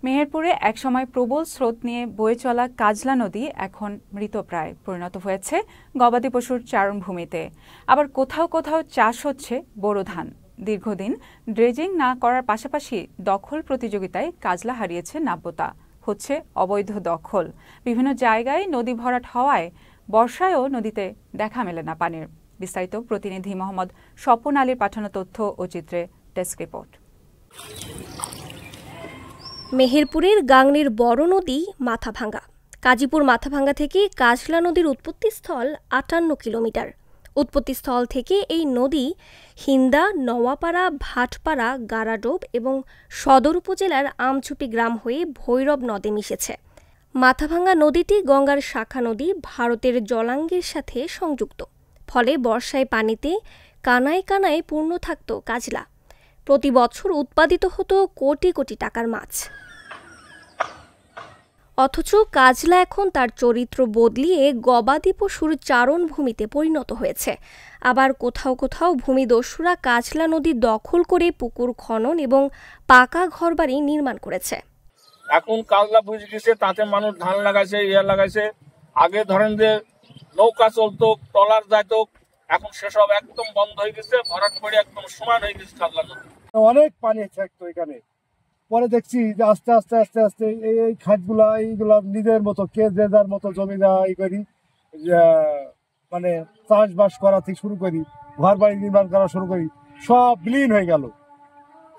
মেহেরপুরে একসময় প্রবল স্রোত নিয়ে বয়ে চলা কাজলা নদী এখন মৃতপ্রায় পরিণত হয়েছে গবাদি পশুর চারণভূমিতে। আবার কোথাও কোথাও চাষ হচ্ছে বোরো ধান। দীর্ঘদিন ড্রেজিং না করার পাশাপাশি দখল প্রতিযোগিতায় কাজলা হারিয়েছে নাব্যতা। হচ্ছে অবৈধ দখল। বিভিন্ন জায়গায় নদী ভরাট হওয়ায় বর্ষায়ও নদীতে দেখা মেলে না পানির। বিস্তারিত প্রতিনিধি মোহাম্মদ স্বপন আলীর পাঠানো তথ্য ও চিত্রে ডেস্ক রিপোর্ট। মেহেরপুরের গাংনীর বড় নদী মাথাভাঙ্গা। কাজীপুর মাথাভাঙ্গা থেকে কাজলা নদীর উৎপত্তিস্থল ৫৮ কিলোমিটার। উৎপত্তিস্থল থেকে এই নদী হিন্দা, নওয়াপাড়া, ভাটপাড়া, গারাডোব এবং সদর উপজেলার আমছুপি গ্রাম হয়ে ভৈরব নদে মিশেছে। মাথাভাঙ্গা নদীটি গঙ্গার শাখা নদী, ভারতের জলাঙ্গের সাথে সংযুক্ত। ফলে বর্ষায় পানিতে কানায় কানায় পূর্ণ থাকত কাজলা। প্রতি বছর উৎপাদিত হতো কোটি কোটি টাকার মাছ। অথচ কাজলা এখন তার চরিত্র বদলিয়ে গবাদি পশুর চারণভূমিতে পরিণত হয়েছে। আবার কোথাও কোথাও ভূমিদস্যুরা কাজলা নদী দখল করে পুকুর খনন এবং পাকা ঘরবাড়ি নির্মাণ করেছে। এখন কাজলা বুঝে গেছে, তাতে মানুষ ধান লাগাইছে, লাগাইছে। আগে ধরেন যে নৌকা চলতো, ট্রলার যাইতো, এখন সেসব একদম বন্ধ হয়ে গেছে। ভরাট করে একদম সমান হয়ে গেছে কাজলা নদী। অনেক পানি থাকতো এখানে। পরে দেখছি যে আস্তে আস্তে আস্তে আস্তে এই খাতগুলা এইগুলা নিজের মতো কে যে যার মতো জমি দেওয়া করি, মানে চাষবাস করা থেকে শুরু করি, ঘর বাড়ি নির্মাণ করা শুরু করি, সব বিলীন হয়ে গেল।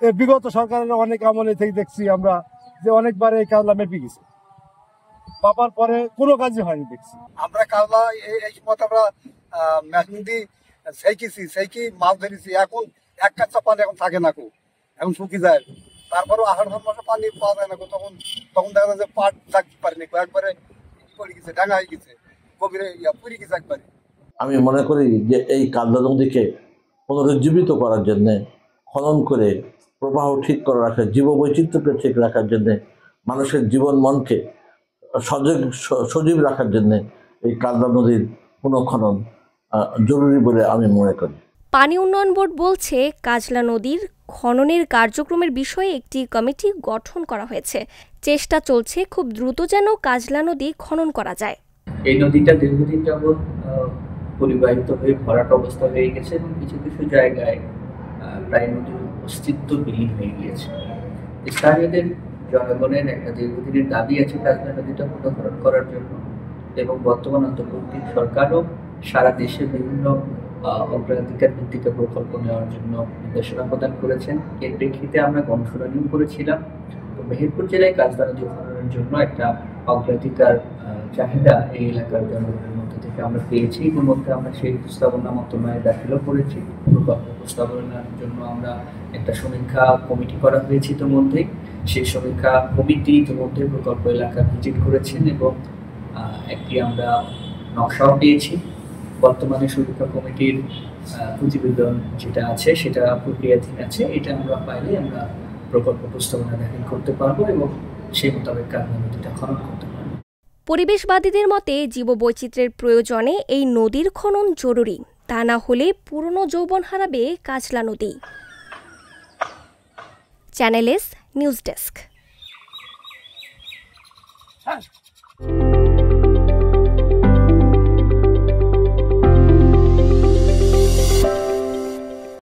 এই বিগত সরকারের অনেক আমলে থেকে দেখছি আমরা যে অনেকবার এই কাজলা মেপে গেছে, পাপার পরে কোনো কাজই হয়নি। দেখছি আমরা কাজলা এই সময় আমরা মেহেন্দি সেইকি মাছ ধরেছি। এখন এক কাঁচা পানি এখন থাকে না, এখন শুকিয়ে যায়। তারপরেও আষাঢ় মাসে পানি পাওয়া যায় না, তখন দেখা যায় যে পাট থাকতে পারেনি, একবারে পড়ে গেছে, ডাঙা হয়ে গেছে, গভীরে পুড়ে গেছে একবারে। আমি মনে করি যে এই কাজলা নদীকে পুনরুজ্জীবিত করার জন্যে, খনন করে প্রবাহ ঠিক করে রাখার, জীববৈচিত্র্যকে ঠিক রাখার জন্যে, মানুষের জীবন মনকে সজীব রাখার জন্যে এই কাজলা নদীর পুনঃখনন জরুরি বলে আমি মনে করি। পানি উন্নয়ন বোর্ড বলছে, কাজলা নদীর খননের কার্যক্রমের বিষয়ে একটি কমিটি গঠন করা হয়েছে। চেষ্টা চলছে খুব দ্রুত যেন কাজলা নদী খনন করা যায়। এই নদীটা দীর্ঘদিন যাবৎ পরিবাহিত হয়ে ভরাট অবস্থা হয়ে গেছে এবং কিছু কিছু জায়গায় প্রায় নদীর অস্তিত্ব বিলীন হয়ে গিয়েছে। স্থানীয়দের, জনগণের একটা দীর্ঘদিনের দাবি আছে কাজলা নদীটা পুনঃখনন করার জন্য, এবং বর্তমান অন্তর্বর্তী সরকারও সারা দেশে বিভিন্ন অগ্রাধিকার ভিত্তিতে প্রকল্প নেওয়ার জন্য নির্দেশনা প্রদান করেছেন। এর প্রেক্ষিতে আমরা গণশুনানিও করেছিলাম। তো মেহেরপুর জেলায় কাজলা নদী খননের জন্য একটা অগ্রাধিকার চাহিদা এই এলাকার জনগণের মধ্যে থেকে আমরা পেয়েছি। ইতিমধ্যে আমরা সেই প্রস্তাবনা মন্ত্রণালয়ে দাখিলও করেছি। প্রকল্প প্রস্তাবনার জন্য আমরা একটা সমীক্ষা কমিটি করা হয়েছে ইতিমধ্যেই। সেই সমীক্ষা কমিটি ইতিমধ্যে প্রকল্প এলাকা ভিজিট করেছেন এবং একটি আমরা নকশাও পেয়েছি। বর্তমানে সমীক্ষা কমিটির প্রতিবেদন যেটা আছে সেটা প্রক্রিয়াধীন আছে। এটা আমরা পাইলে আমরা প্রকল্প প্রস্তাবনা দাখিল করতে পারবো এবং সেই মোতাবেক কাজলা নদীটা খনন করতে পারবো। পরিবেশবাদীদের মতে, জীববৈচিত্র্যের প্রয়োজনে এই নদীর খনন জরুরি। তা না হলে পুরনো যৌবন হারাবে কাজলা নদী। Channel S news desk.